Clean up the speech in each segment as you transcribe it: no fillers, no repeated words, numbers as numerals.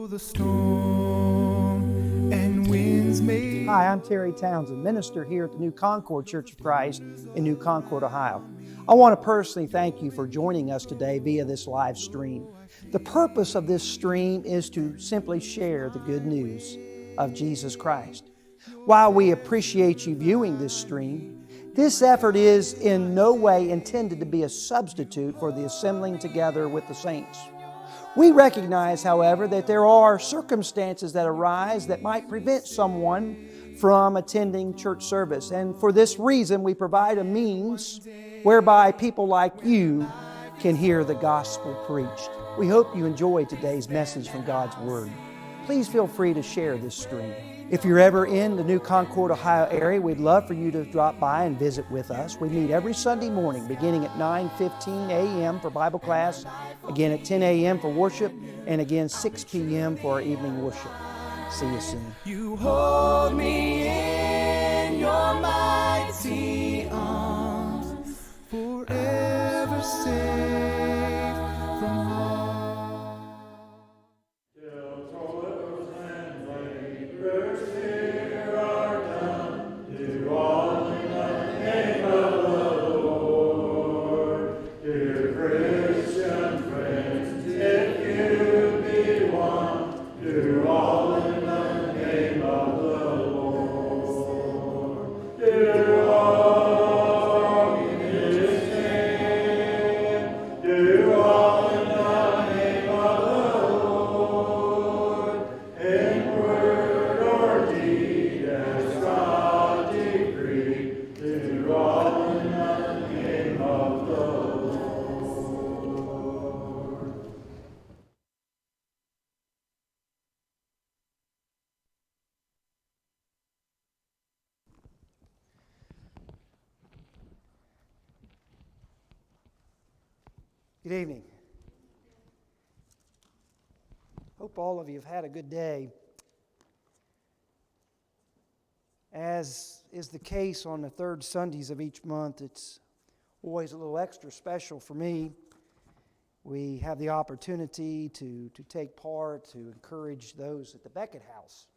The storm and winds may... Hi, I'm Terry Townsend, minister here at the New Concord Church of Christ in New Concord, Ohio. I want to personally thank you for joining us today via this live stream. The purpose of this stream is to simply share the good news of Jesus Christ. While we appreciate you viewing this stream, this effort is in no way intended to be a substitute for the assembling together with the saints. We recognize, however, that there are circumstances that arise that might prevent someone from attending church service. And for this reason, we provide a means whereby people like you can hear the gospel preached. We hope you enjoy today's message from God's Word. Please feel free to share this stream. If you're ever in the New Concord, Ohio area, we'd love for you to drop by and visit with us. We meet every Sunday morning beginning at 9:15 a.m. for Bible class, again at 10 a.m. for worship, and again 6 p.m. for our evening worship. See you soon. You hold me in your mighty arms, forever safe from harm. Till toils and labors here are done, do all in the name of the Lord. Dear Christian friends, if you be one, do all in the name of the Lord. Do all in His name. Do all in the name of the Lord. In word or deed, as God decreed, do all in the name of the Lord. Good evening. Hope all of you have had a good day. As is the case on the third Sundays of each month, it's always a little extra special for me. We have the opportunity to take part, to encourage those at the Beckett House.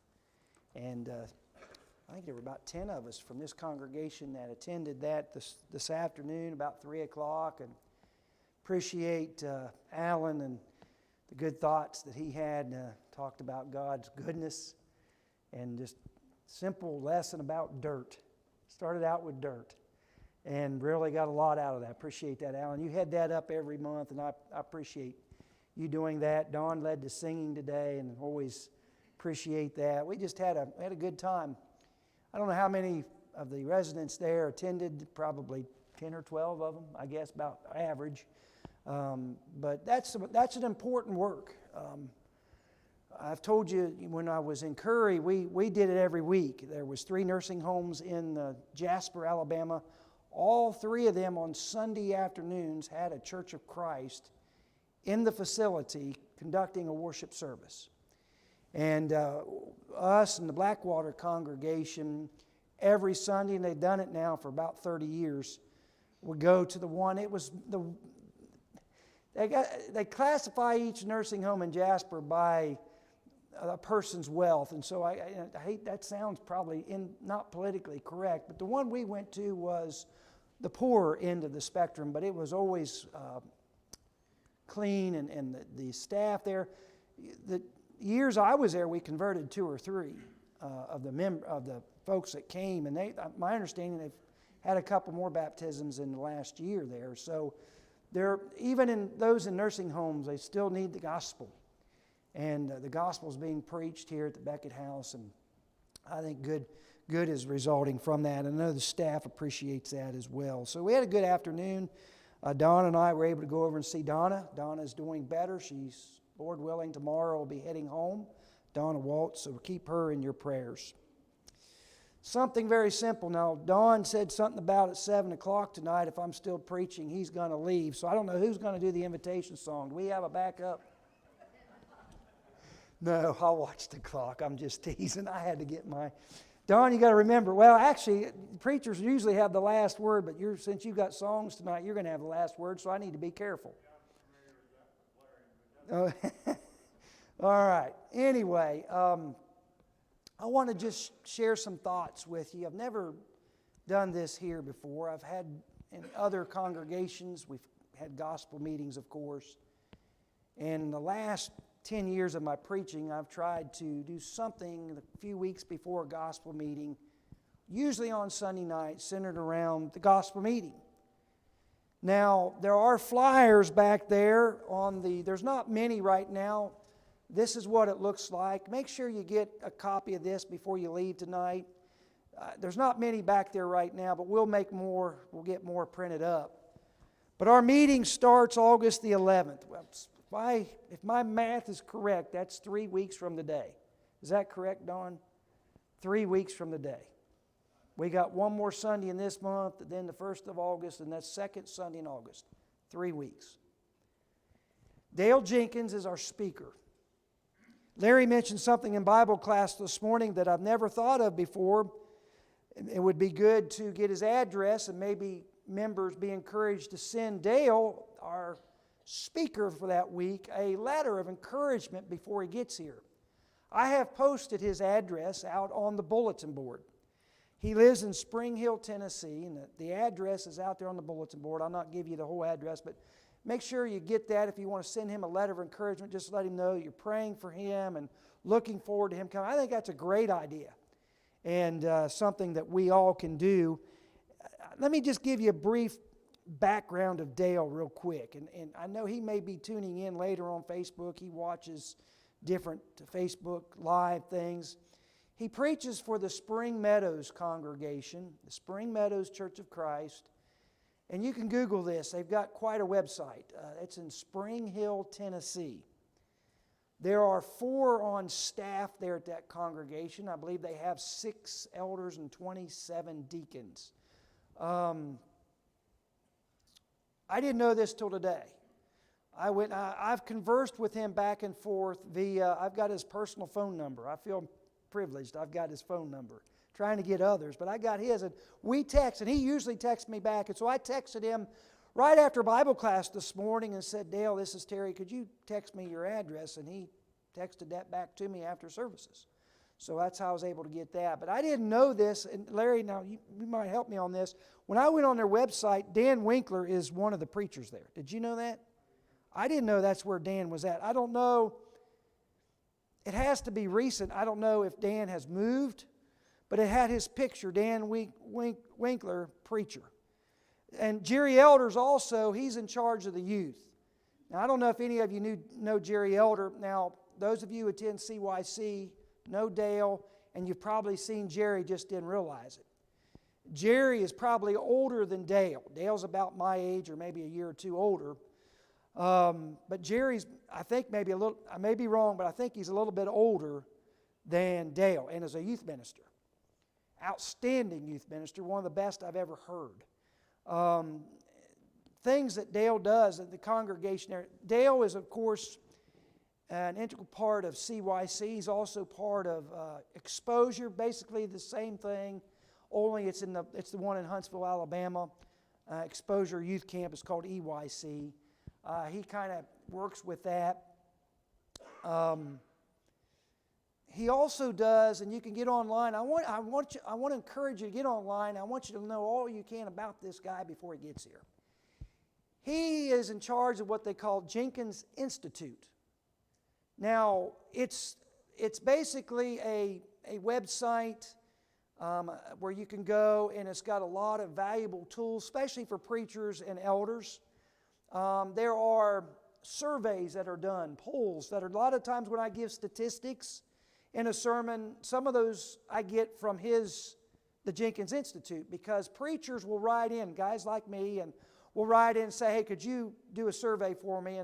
And I think there were about 10 of us from this congregation that attended that this afternoon, about 3 o'clock, and appreciate Alan and the good thoughts that he had, talked about God's goodness, and just simple lesson about dirt. Started out with dirt and really got a lot out of that. Appreciate that, Alan. You had that up every month, and I appreciate you doing that. Dawn led the singing today, and always appreciate that. We just had a good time. I don't know how many of the residents there attended, probably 10 or 12 of them, I guess, about average. But that's an important work. I've told you when I was in Curry, we did it every week. There was 3 nursing homes in Jasper, Alabama. All 3 of them on Sunday afternoons had a Church of Christ in the facility conducting a worship service. And us and the Blackwater congregation, every Sunday, and they've done it now for about 30 years, would go to the one. It was they classify each nursing home in Jasper by a person's wealth, and so I hate that sounds probably not politically correct, but the one we went to was the poorer end of the spectrum, but it was always clean, and the staff there. The years I was there, we converted 2 or 3 of the folks that came, and my understanding, they've had a couple more baptisms in the last year there. So even in those in nursing homes, they still need the gospel. And the gospel is being preached here at the Beckett House, and I think good is resulting from that. And I know the staff appreciates that as well. So we had a good afternoon. Don and I were able to go over and see Donna. Donna's doing better. She's, Lord willing, tomorrow will be heading home. Donna Waltz, so keep her in your prayers. Something very simple. Now, Don said something about at 7 o'clock tonight, if I'm still preaching, he's going to leave. So I don't know who's going to do the invitation song. Do we have a backup? No, I'll watch the clock. I'm just teasing. I had to get my... Don, you got to remember, well, actually, preachers usually have the last word, but since you've got songs tonight, you're going to have the last word, so I need to be careful. All right. Anyway, I want to just share some thoughts with you. I've never done this here before. I've had in other congregations, we've had gospel meetings, of course. And in the last 10 years of my preaching, I've tried to do something a few weeks before a gospel meeting, usually on Sunday night, centered around the gospel meeting. Now, there are flyers back there there's not many right now. This is what it looks like. Make sure you get a copy of this before you leave tonight. There's not many back there right now, but we'll make more. We'll get more printed up. But our meeting starts August the 11th. Well, if my math is correct, that's 3 weeks from today. Is that correct, Don? 3 weeks from today. We got one more Sunday in this month, then the 1st of August, and that's second Sunday in August. 3 weeks. Dale Jenkins is our speaker. Larry mentioned something in Bible class this morning that I've never thought of before. It would be good to get his address, and maybe members be encouraged to send Dale, our speaker for that week, a letter of encouragement before he gets here. I have posted his address out on the bulletin board. He lives in Spring Hill, Tennessee, and the address is out there on the bulletin board. I'll not give you the whole address, but make sure you get that. If you want to send him a letter of encouragement, just let him know you're praying for him and looking forward to him coming. I think that's a great idea and something that we all can do. Let me just give you a brief background of Dale real quick. And I know he may be tuning in later on Facebook. He watches different Facebook Live things. He preaches for the Spring Meadows congregation, the Spring Meadows Church of Christ. And you can Google this. They've got quite a website. It's in Spring Hill, Tennessee. There are 4 on staff there at that congregation. I believe they have 6 elders and 27 deacons. I didn't know this till today. I've conversed with him back and forth via, I've got his personal phone number. I feel privileged. I've got his phone number. Trying to get others, but I got his, and we text, and he usually texts me back, and so I texted him right after Bible class this morning and said, Dale, this is Terry, could you text me your address? And he texted that back to me after services. So that's how I was able to get that. But I didn't know this, and Larry, now you might help me on this. When I went on their website, Dan Winkler is one of the preachers there. Did you know that? I didn't know that's where Dan was at. I don't know. It has to be recent. I don't know if Dan has moved, but it had his picture, Dan Winkler, preacher. And Jerry Elder's also, he's in charge of the youth. Now, I don't know if any of you know Jerry Elder. Now, those of you who attend CYC know Dale, and you've probably seen Jerry, just didn't realize it. Jerry is probably older than Dale. Dale's about my age, or maybe a year or two older. But Jerry's, I think maybe a little, I may be wrong, but I think he's a little bit older than Dale, and is a youth minister. Outstanding youth minister, one of the best I've ever heard. Things that Dale does at the congregation there. Dale is, of course, an integral part of CYC. He's also part of Exposure, basically the same thing, only it's the one in Huntsville, Alabama. Exposure Youth Camp is called EYC. He kind of works with that. He also does, and you can get online. I want to encourage you to get online. I want you to know all you can about this guy before he gets here. He is in charge of what they call Jenkins Institute. Now, it's basically a website where you can go, and it's got a lot of valuable tools, especially for preachers and elders. There are surveys that are done, polls that are, a lot of times when I give statistics in a sermon, some of those I get from the Jenkins Institute, because preachers will write in, guys like me, and will write in and say, hey, could you do a survey for me?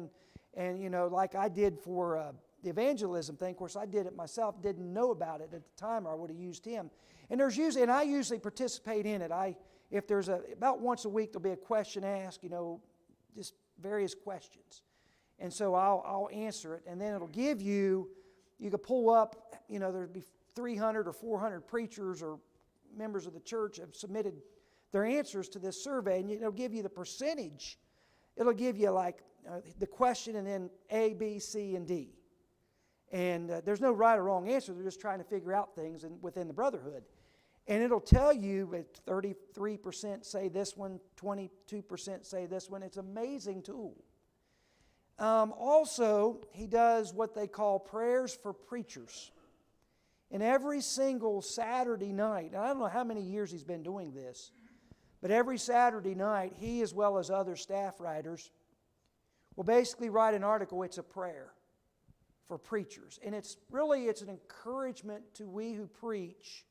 And you know, like I did for the evangelism thing. Of course, I did it myself, didn't know about it at the time, or I would have used him. And I usually participate in it. If there's about once a week, there'll be a question asked, just various questions. And so I'll answer it, and then it'll give you can pull up, there'd be 300 or 400 preachers or members of the church have submitted their answers to this survey, and it'll give you the percentage. It'll give you like the question and then A, B, C, and D. And there's no right or wrong answer. They're just trying to figure out things within the brotherhood. And it'll tell you that 33% say this one, 22% say this one. It's an amazing tool. Also, he does what they call prayers for preachers. And every single Saturday night, and I don't know how many years he's been doing this, but every Saturday night, he as well as other staff writers will basically write an article. It's a prayer for preachers. And it's an encouragement to we who preach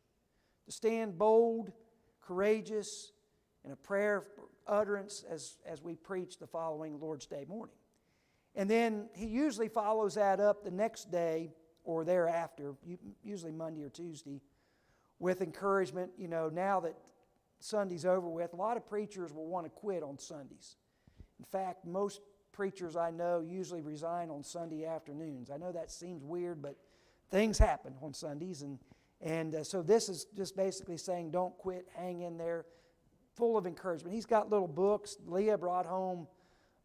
to stand bold, courageous, in a prayer utterance as we preach the following Lord's Day morning. And then he usually follows that up the next day or thereafter, usually Monday or Tuesday, with encouragement. Now that Sunday's over with, a lot of preachers will want to quit on Sundays. In fact, most preachers I know usually resign on Sunday afternoons. I know that seems weird, but things happen on Sundays. And so this is just basically saying don't quit, hang in there, full of encouragement. He's got little books. Leah brought home,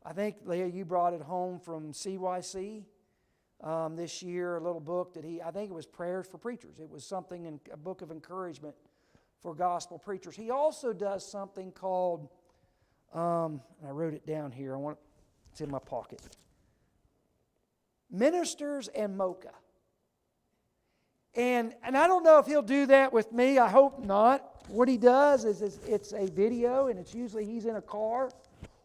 I think, Leah, you brought it home from CYC this year, a little book that I think it was Prayers for Preachers. It was something, a book of encouragement for gospel preachers. He also does something called, I wrote it down here, it's in my pocket, Ministers and Mocha. And I don't know if he'll do that with me. I hope not. What he does is it's a video, and it's usually he's in a car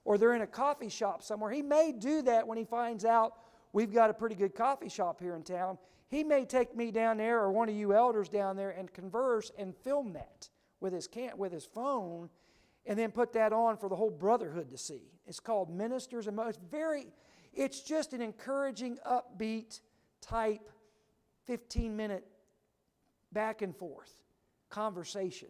or they're in a coffee shop somewhere. He may do that when he finds out we've got a pretty good coffee shop here in town. He may take me down there or one of you elders down there and converse and film that with his phone, and then put that on for the whole brotherhood to see. It's called Ministers and Mocha. It's just an encouraging, upbeat type 15-minute back and forth conversation.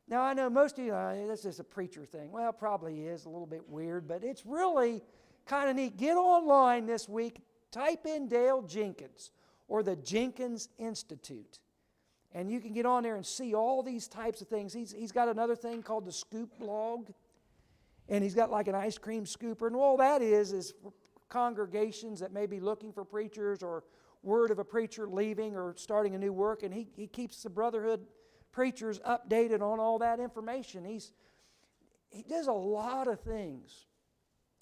Now, I know most of you, this is a preacher thing. Well, it probably is a little bit weird, but it's really kind of neat. Get online this week, type in Dale Jenkins or the Jenkins Institute, and you can get on there and see all these types of things. He's got another thing called the Scoop Blog, and he's got like an ice cream scooper, and all that is for congregations that may be looking for preachers or word of a preacher leaving or starting a new work, and he keeps the brotherhood preachers updated on all that information. He does a lot of things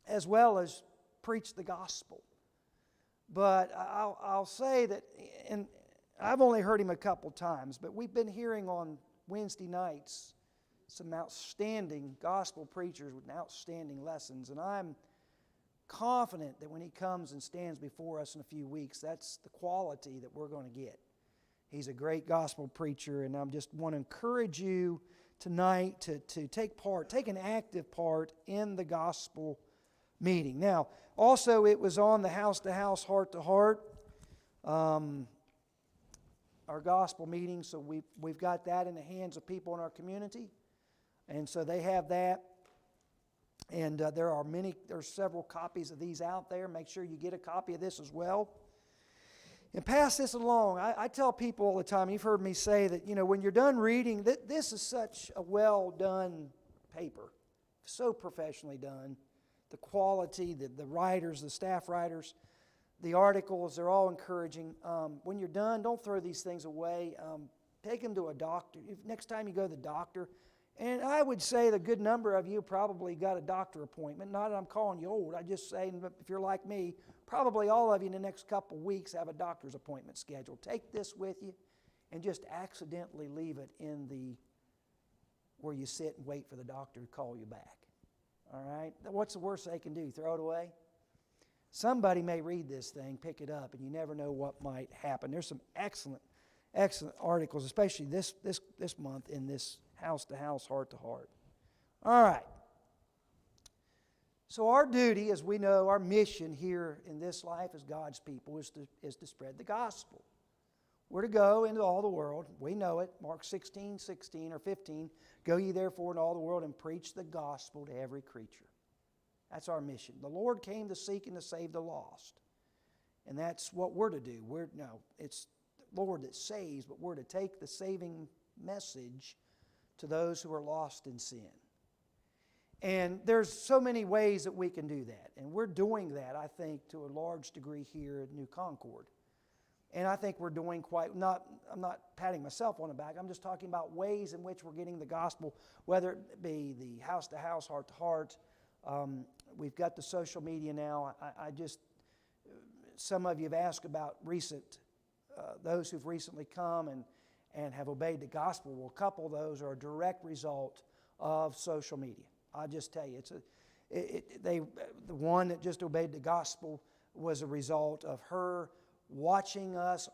as well as preach the gospel. But I'll say that, and I've only heard him a couple times, but we've been hearing on Wednesday nights some outstanding gospel preachers with outstanding lessons, and I'm confident that when he comes and stands before us in a few weeks, that's the quality that we're going to get. He's a great gospel preacher, and I just want to encourage you tonight to take an active part in the gospel meeting. Now, also it was on the house-to-house, heart-to-heart, our gospel meeting, so we've got that in the hands of people in our community, and so they have that. And there's several copies of these out there. Make sure you get a copy of this as well. And pass this along. I tell people all the time, you've heard me say that, when you're done reading, this is such a well-done paper. So professionally done. The quality, the writers, the staff writers, the articles, they're all encouraging. When you're done, don't throw these things away. Take them to a doctor. Next time you go to the doctor, and I would say the good number of you probably got a doctor appointment. Not that I'm calling you old. I just say, if you're like me, probably all of you in the next couple weeks have a doctor's appointment scheduled. Take this with you and just accidentally leave it in where you sit and wait for the doctor to call you back. All right? What's the worst they can do? Throw it away? Somebody may read this thing, pick it up, and you never know what might happen. There's some excellent articles, especially this month in this house-to-house, heart-to-heart. All right. So our duty, as we know, our mission here in this life as God's people is to spread the gospel. We're to go into all the world. We know it. Mark 16:16 or 15. Go ye therefore into all the world and preach the gospel to every creature. That's our mission. The Lord came to seek and to save the lost. And that's what we're to do. It's the Lord that saves, but we're to take the saving message to those who are lost in sin. And there's so many ways that we can do that. And we're doing that, I think, to a large degree here at New Concord. And I think we're doing I'm not patting myself on the back. I'm just talking about ways in which we're getting the gospel, whether it be the house-to-house, heart-to-heart. We've got the social media now. Some of you have asked about those who've recently come and have obeyed the gospel. Well, a couple of those are a direct result of social media. I'll just tell you, the one that just obeyed the gospel was a result of her watching us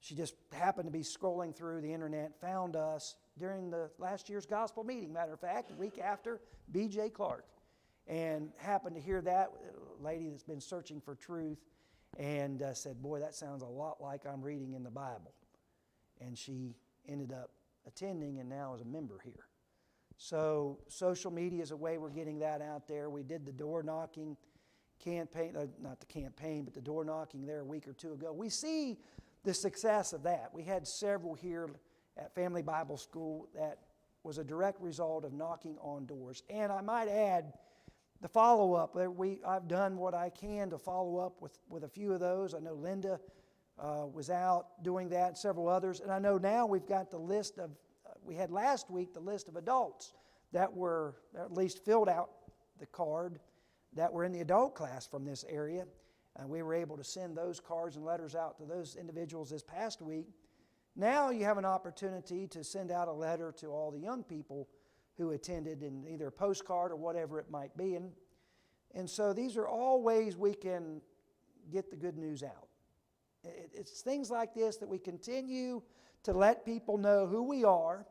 she just happened to be scrolling through the internet, found us during the last year's gospel meeting. Matter of fact, a week after, B.J. Clark. And happened to hear that, a lady that's been searching for truth, and said, boy, that sounds a lot like I'm reading in the Bible. And she ended up attending and now is a member here. So social media is a way we're getting that out there. We did the door knocking campaign, not the campaign, but the door knocking there a week or two ago. We see the success of that. We had several here at Family Bible School that was a direct result of knocking on doors. And I might add, the follow-up, I've done what I can to follow up with a few of those. I know Linda was out doing that, and several others. And I know now we've got the list of, we had last week the list of adults that were, at least filled out the card, that were in the adult class from this area. And we were able to send those cards and letters out to those individuals this past week. Now you have an opportunity to send out a letter to all the young people who attended in either a postcard or whatever it might be. And so these are all ways we can get the good news out. It's things like this that we continue to let people know who we are,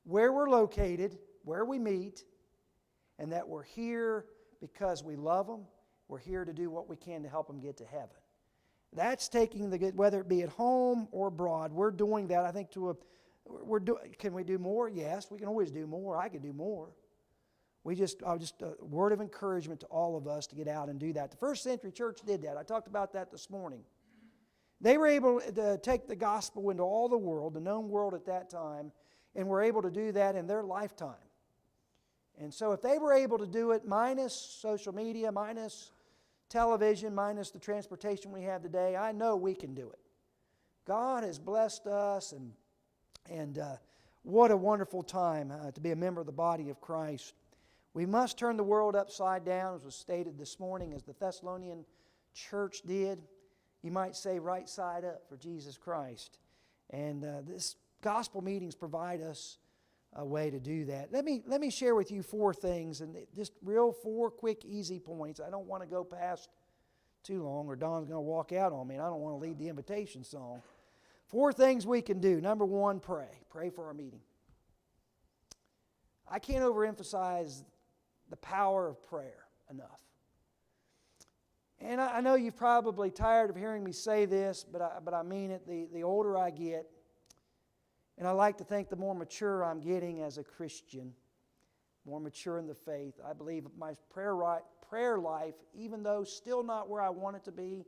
where we're located, where we meet, and that we're here because we love them. We're here to do what we can to help them get to heaven. That's taking the good, whether it be at home or abroad. We're doing that, I think, can we do more? Yes, we can always do more. I could do more. A word of encouragement to all of us to get out and do that. The first century church did that. I talked about that this morning. They were able to take the gospel into all the world, the known world at that time, and were able to do that in their lifetime. And so if they were able to do it minus social media, minus television, minus the transportation we have today, I know we can do it. God has blessed us, and what a wonderful time to be a member of the body of Christ. We must turn the world upside down, as was stated this morning, as the Thessalonian church did. You might say right side up for Jesus Christ. And this gospel meetings provide us a way to do that. Let me share with you 4 things, and just 4 quick, easy points. I don't want to go past too long, or Don's going to walk out on me, and I don't want to lead the invitation song. 4 things we can do. Number 1, pray. Pray for our meeting. I can't overemphasize the power of prayer enough. And I know you're probably tired of hearing me say this, but I mean it. The older I get, and I like to think the more mature I'm getting as a Christian, more mature in the faith, I believe my prayer life, even though still not where I want it to be,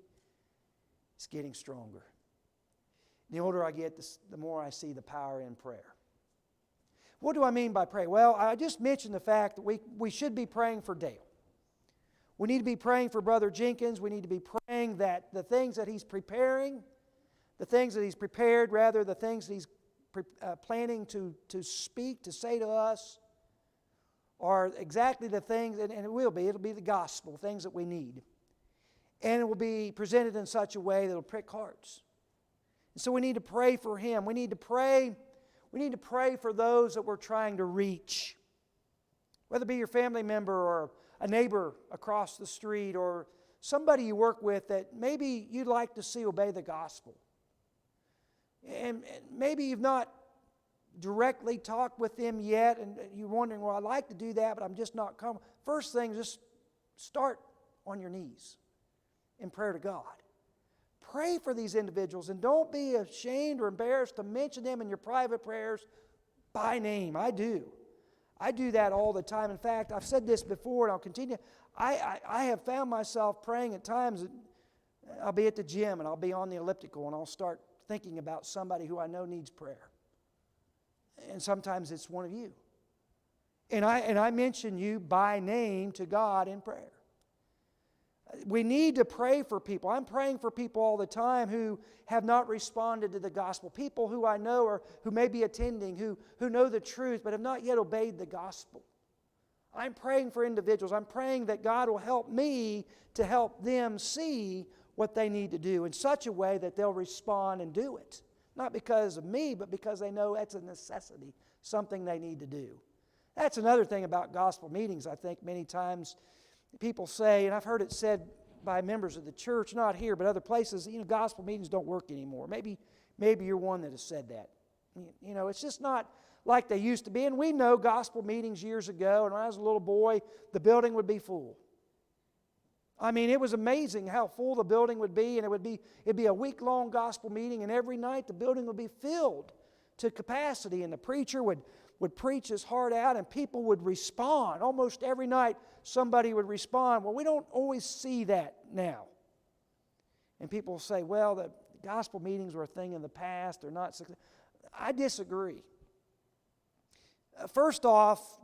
is getting stronger. The older I get, the more I see the power in prayer. What do I mean by pray? Well, I just mentioned the fact that we should be praying for Dale. We need to be praying for Brother Jenkins. We need to be praying that the things that he's preparing, the things that he's prepared, rather, the things that he's planning to speak, to say to us, are exactly the things, and it'll be the gospel, things that we need. And it will be presented in such a way that will prick hearts. And so we need to pray for him. We need to pray for those that we're trying to reach. Whether it be your family member or a neighbor across the street or somebody you work with that maybe you'd like to see obey the gospel. And maybe you've not directly talked with them yet, and you're wondering, well, I'd like to do that, but I'm just not coming. First thing, just start on your knees in prayer to God. Pray for these individuals, and don't be ashamed or embarrassed to mention them in your private prayers by name. I do that all the time. In fact, I've said this before, and I'll continue. I have found myself praying at times. I'll be at the gym, and I'll be on the elliptical, and I'll start thinking about somebody who I know needs prayer. And sometimes it's one of you. And I mention you by name to God in prayer. We need to pray for people. I'm praying for people all the time who have not responded to the gospel. People who I know or who may be attending, who know the truth but have not yet obeyed the gospel. I'm praying for individuals. I'm praying that God will help me to help them see what they need to do in such a way that they'll respond and do it. Not because of me, but because they know that's a necessity, something they need to do. That's another thing about gospel meetings, I think many times people say, and I've heard it said by members of the church, not here, but other places, gospel meetings don't work anymore. Maybe you're one that has said that. It's just not like they used to be. And we know gospel meetings years ago, and when I was a little boy, the building would be full. I mean, it was amazing how full the building would be, and it'd be a week-long gospel meeting, and every night the building would be filled to capacity, and the preacher would preach his heart out, and people would respond. Almost every night somebody would respond. Well, we don't always see that now. And people say, well, the gospel meetings were a thing in the past. They're not. I disagree. First off,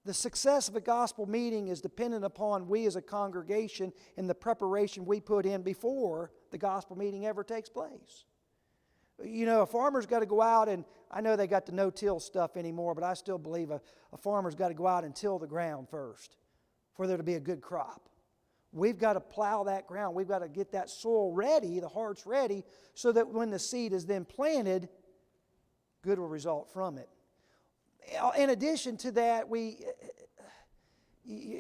the success of a gospel meeting is dependent upon we as a congregation and the preparation we put in before the gospel meeting ever takes place. A farmer's got to go out, and I know they got the no-till stuff anymore, but I still believe a farmer's got to go out and till the ground first for there to be a good crop. We've got to plow that ground. We've got to get that soil ready, the hearts ready, so that when the seed is then planted, good will result from it. In addition to that,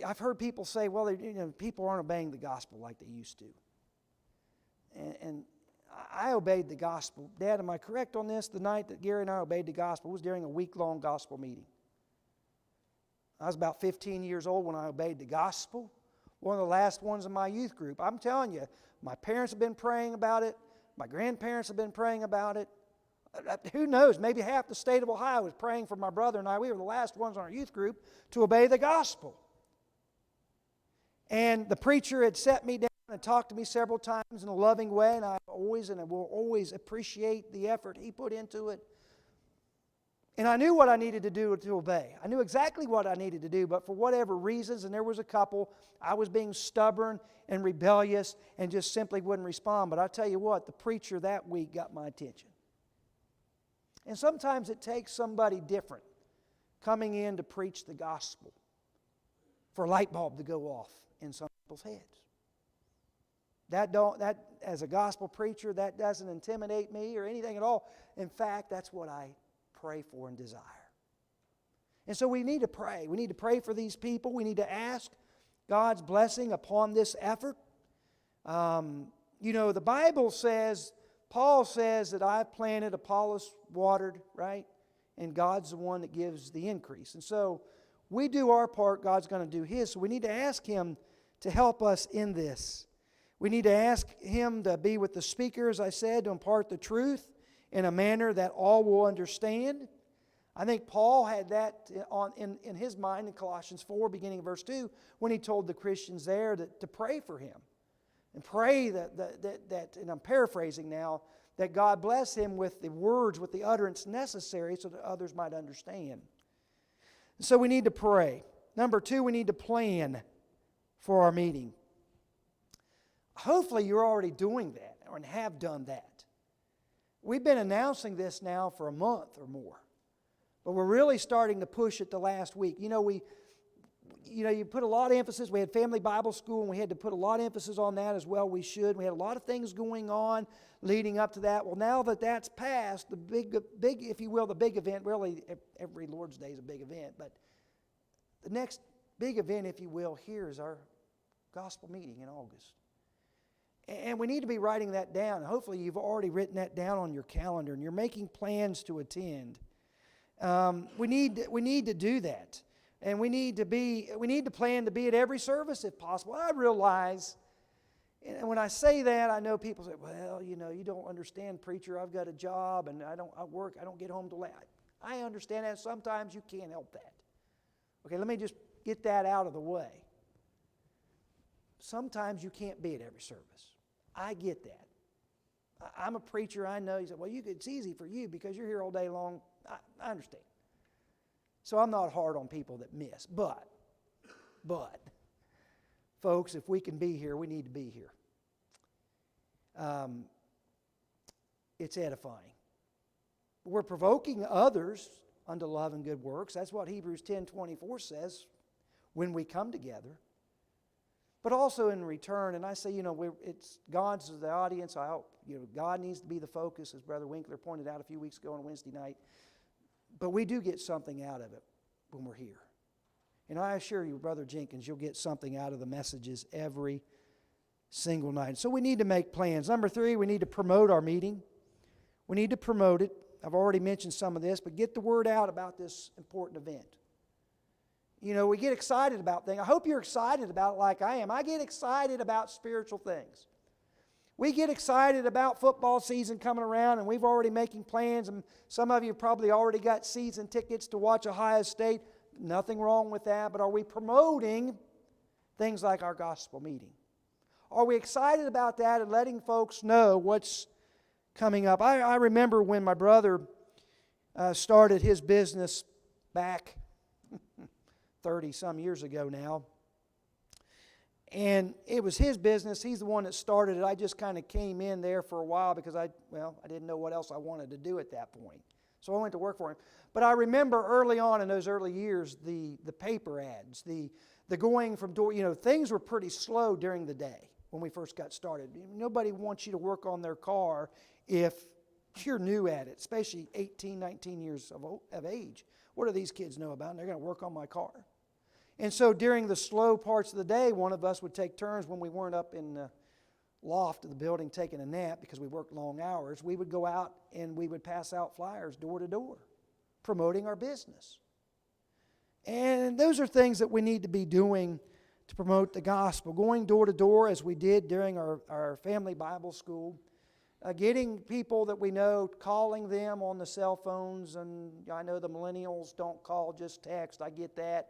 I've heard people say, well, people aren't obeying the gospel like they used to. And I obeyed the gospel. Dad, am I correct on this? The night that Gary and I obeyed the gospel was during a week-long gospel meeting. I was about 15 years old when I obeyed the gospel. One of the last ones in my youth group. I'm telling you, my parents have been praying about it. My grandparents have been praying about it. Who knows? Maybe half the state of Ohio was praying for my brother and I. We were the last ones on our youth group to obey the gospel. And the preacher had set me down and talked to me several times in a loving way, and I will always appreciate the effort he put into it. And I knew what I needed to do to obey. I knew exactly what I needed to do, but for whatever reasons, and there was a couple, I was being stubborn and rebellious and just simply wouldn't respond. But I tell you what, the preacher that week got my attention. And sometimes it takes somebody different coming in to preach the gospel for a light bulb to go off in some people's heads. That as a gospel preacher, that doesn't intimidate me or anything at all. In fact, that's what I pray for and desire. And so we need to pray. We need to pray for these people. We need to ask God's blessing upon this effort. The Bible says, Paul says that I planted, Apollos watered, right? And God's the one that gives the increase. And so we do our part, God's going to do His. So we need to ask Him to help us in this. We need to ask Him to be with the speaker, as I said, to impart the truth in a manner that all will understand. I think Paul had that in his mind in Colossians 4, beginning of verse 2, when he told the Christians there to pray for him. And pray that, and I'm paraphrasing now, that God bless him with the words, with the utterance necessary so that others might understand. So we need to pray. Number 2, we need to plan for our meeting. Hopefully you're already doing that or have done that. We've been announcing this now for a month or more. But we're really starting to push it the last week. You put a lot of emphasis. We had Family Bible School, and we had to put a lot of emphasis on that as well. We should. We had a lot of things going on leading up to that. Well, now that that's passed, the big, if you will, the big event, really every Lord's Day is a big event, but the next big event, if you will, here is our gospel meeting in August. And we need to be writing that down. Hopefully you've already written that down on your calendar and you're making plans to attend. We need to do that. And we need to plan to be at every service if possible. I realize, and when I say that, I know people say, well, you don't understand, preacher. I've got a job and I don't get home till late. I understand that. Sometimes you can't help that. Okay, let me just get that out of the way. Sometimes you can't be at every service. I get that. I'm a preacher. I know. You say, well, it's easy for you because you're here all day long. I understand. So I'm not hard on people that miss. But folks, if we can be here, we need to be here. It's edifying. We're provoking others unto love and good works. That's what Hebrews 10:24 says when we come together. But also in return, and I say, it's God's the audience. I hope, God needs to be the focus, as Brother Winkler pointed out a few weeks ago on Wednesday night. But we do get something out of it when we're here. And I assure you, Brother Jenkins, you'll get something out of the messages every single night. So we need to make plans. Number 3, we need to promote our meeting. We need to promote it. I've already mentioned some of this, but get the word out about this important event. We get excited about things. I hope you're excited about it like I am. I get excited about spiritual things. We get excited about football season coming around, and we've already making plans, and some of you probably already got season tickets to watch Ohio State. Nothing wrong with that, but are we promoting things like our gospel meeting? Are we excited about that and letting folks know what's coming up? I remember when my brother started his business back 30-some years ago now. And it was his business. He's the one that started it. I just kind of came in there for a while because I didn't know what else I wanted to do at that point. So I went to work for him. But I remember early on in those early years, the paper ads, the going from door, things were pretty slow during the day when we first got started. Nobody wants you to work on their car if you're new at it, especially 18, 19 years of age. What do these kids know about? And they're going to work on my car. And so during the slow parts of the day, one of us would take turns when we weren't up in the loft of the building taking a nap because we worked long hours. We would go out and we would pass out flyers door to door, promoting our business. And those are things that we need to be doing to promote the gospel. Going door to door as we did during our family Bible school. Getting people that we know, calling them on the cell phones. And I know the millennials don't call, just text. I get that.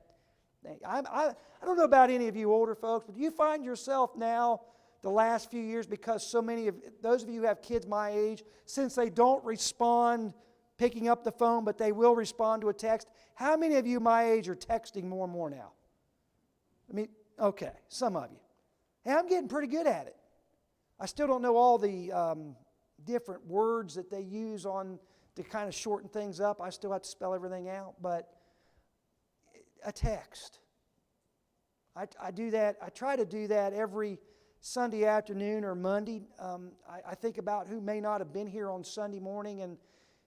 I don't know about any of you older folks, but do you find yourself now, the last few years, because so many of those of you who have kids my age, since they don't respond picking up the phone, but they will respond to a text, how many of you my age are texting more and more now? Okay, some of you. Hey, I'm getting pretty good at it. I still don't know all the different words that they use to kind of shorten things up. I still have to spell everything out, but a text. I do that. I try to do that every Sunday afternoon or Monday. I think about who may not have been here on Sunday morning, and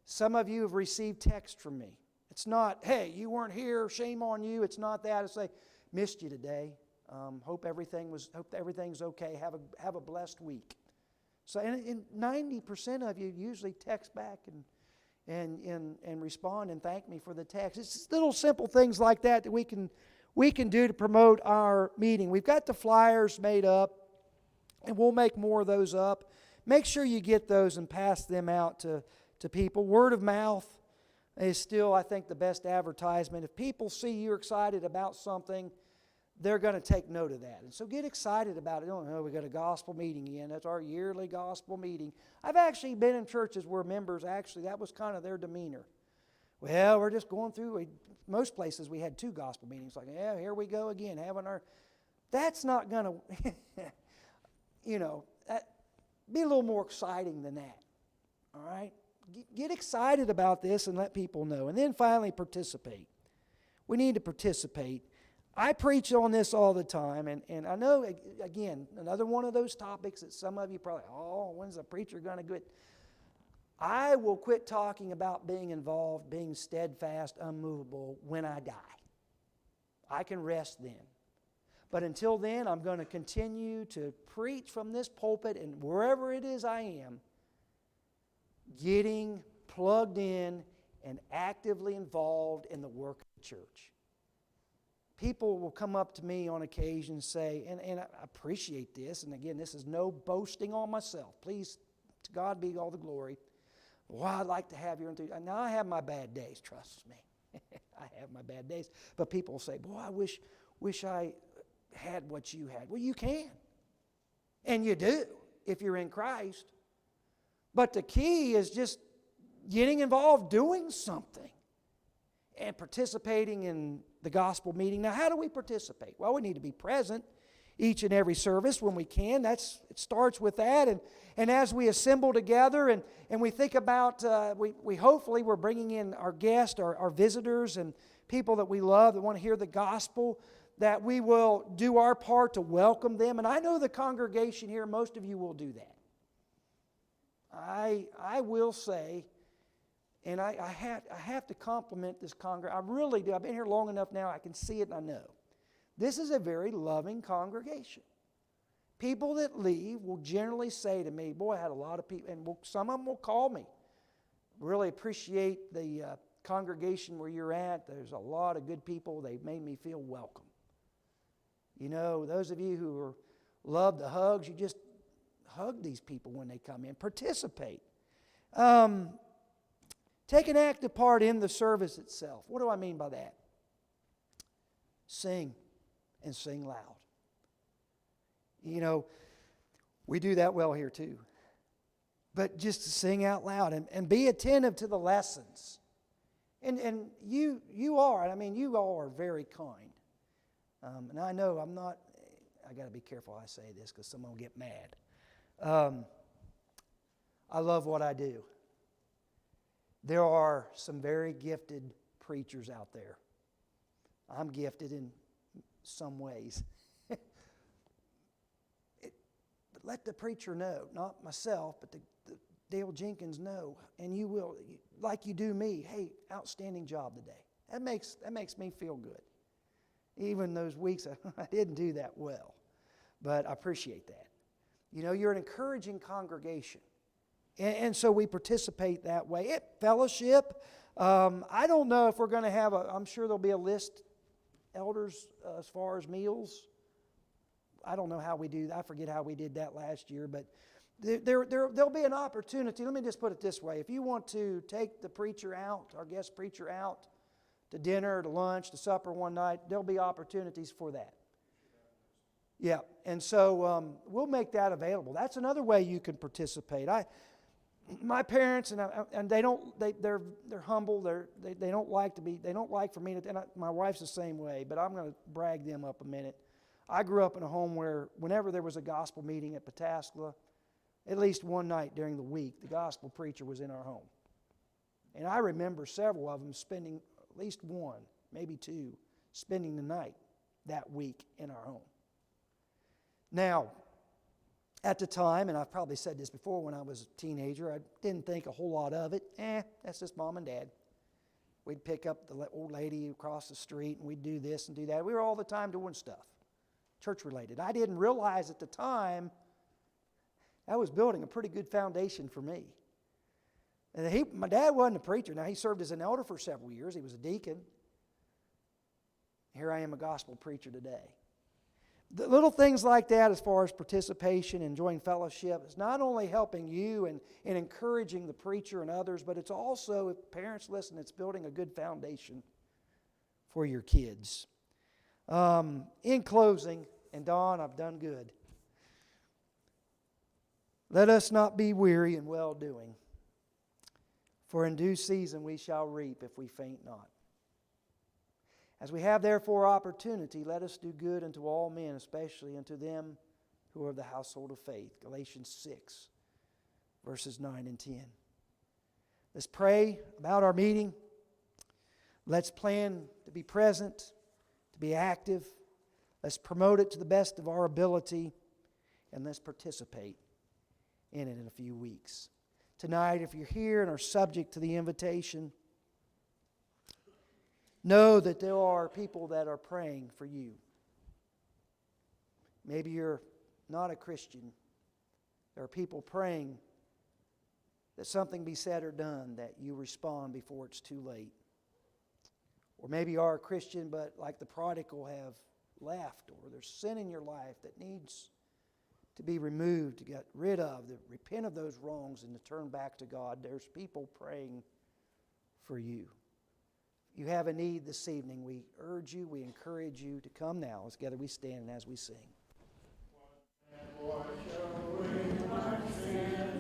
some of you have received text from me. It's not, hey, you weren't here, shame on you. It's not that. It's like, missed you today. Hope everything's okay. Have a blessed week. So, and 90% of you usually text back and respond and thank me for the text. It's just little simple things like that we can do to promote our meeting. We've got the flyers made up, and we'll make more of those up. Make sure you get those and pass them out to people. Word of mouth is still, I think, the best advertisement. If people see you're excited about something, they're going to take note of that. And so get excited about it. Don't know, we got a gospel meeting again. That's our yearly gospel meeting. I've actually been in churches where members that was kind of their demeanor. Well, we're just going through. Most places we had 2 gospel meetings. Like, yeah, here we go again, having our. That's not going to, be a little more exciting than that. All right? Get excited about this and let people know. And then finally, participate. We need to participate. I preach on this all the time, and I know, again, another one of those topics that some of you probably, when's the preacher going to quit? I will quit talking about being involved, being steadfast, unmovable when I die. I can rest then. But until then, I'm going to continue to preach from this pulpit and wherever it is I am, getting plugged in and actively involved in the work of the church. People will come up to me on occasion and say, and I appreciate this, and again, this is no boasting on myself. Please, to God be all the glory. Well, I'd like to have your enthusiasm. Now, I have my bad days, trust me. I have my bad days. But people will say, boy, I wish I had what you had. Well, you can. And you do, if you're in Christ. But the key is just getting involved, doing something, and participating in the gospel meeting. Now, how do we participate? Well, we need to be present each and every service when we can. It starts with that. And as we assemble together and we think about, we hopefully we're bringing in our guests, our visitors, and people that we love that want to hear the gospel, that we will do our part to welcome them. And I know the congregation here, most of you will do that. I will say, and I have to compliment this congregation. I really do. I've been here long enough now, I can see it and I know. This is a very loving congregation. People that leave will generally say to me, boy, I had a lot of people, and some of them will call me. Really appreciate the congregation where you're at. There's a lot of good people. They've made me feel welcome. You know, those of you who love the hugs, you just hug these people when they come in. Participate. Take an active part in the service itself. What do I mean by that? Sing, and sing loud. You know, we do that well here too. But just to sing out loud and be attentive to the lessons. And you all are very kind. And I know I got to be careful how I say this because someone will get mad. I love what I do. There are some very gifted preachers out there. I'm gifted in some ways. But let the preacher know, not myself, but the Dale Jenkins know, and you will, like you do me, hey, outstanding job today. That makes me feel good. Even those weeks I didn't do that well. But I appreciate that. You know, you're an encouraging congregation. And so we participate that way. Fellowship, I don't know if we're going to have I'm sure there'll be a list, elders, as far as meals. I don't know how we do that. I forget how we did that last year, but there'll be an opportunity. Let me just put it this way. If you want to take the preacher out, our guest preacher out, to dinner, to lunch, to supper one night, there'll be opportunities for that. Yeah, and so we'll make that available. That's another way you can participate. My parents and they're humble. They don't like for me to. And my wife's the same way. But I'm going to brag them up a minute. I grew up in a home where whenever there was a gospel meeting at Pataskla, at least one night during the week, the gospel preacher was in our home, and I remember several of them spending at least one, maybe two, spending the night that week in our home. Now, at the time, and I've probably said this before when I was a teenager, I didn't think a whole lot of it. That's just mom and dad. We'd pick up the old lady across the street and we'd do this and do that. We were all the time doing stuff, church-related. I didn't realize at the time that was building a pretty good foundation for me. And my dad wasn't a preacher. Now, he served as an elder for several years. He was a deacon. Here I am, a gospel preacher today. The little things like that as far as participation, enjoying fellowship, is not only helping you and encouraging the preacher and others, but it's also, if parents listen, it's building a good foundation for your kids. In closing, and Don, I've done good. Let us not be weary in well-doing, for in due season we shall reap if we faint not. As we have therefore opportunity, let us do good unto all men, especially unto them who are of the household of faith. Galatians 6, verses 9 and 10. Let's pray about our meeting. Let's plan to be present, to be active. Let's promote it to the best of our ability, and let's participate in it in a few weeks. Tonight, if you're here and are subject to the invitation, know that there are people that are praying for you. Maybe you're not a Christian. There are people praying that something be said or done, that you respond before it's too late. Or maybe you are a Christian, but like the prodigal have left, or there's sin in your life that needs to be removed, to get rid of, to repent of those wrongs and to turn back to God. There's people praying for you. You have a need this evening, we urge you, we encourage you to come now. As together we stand and as we sing. What shall we, my sin?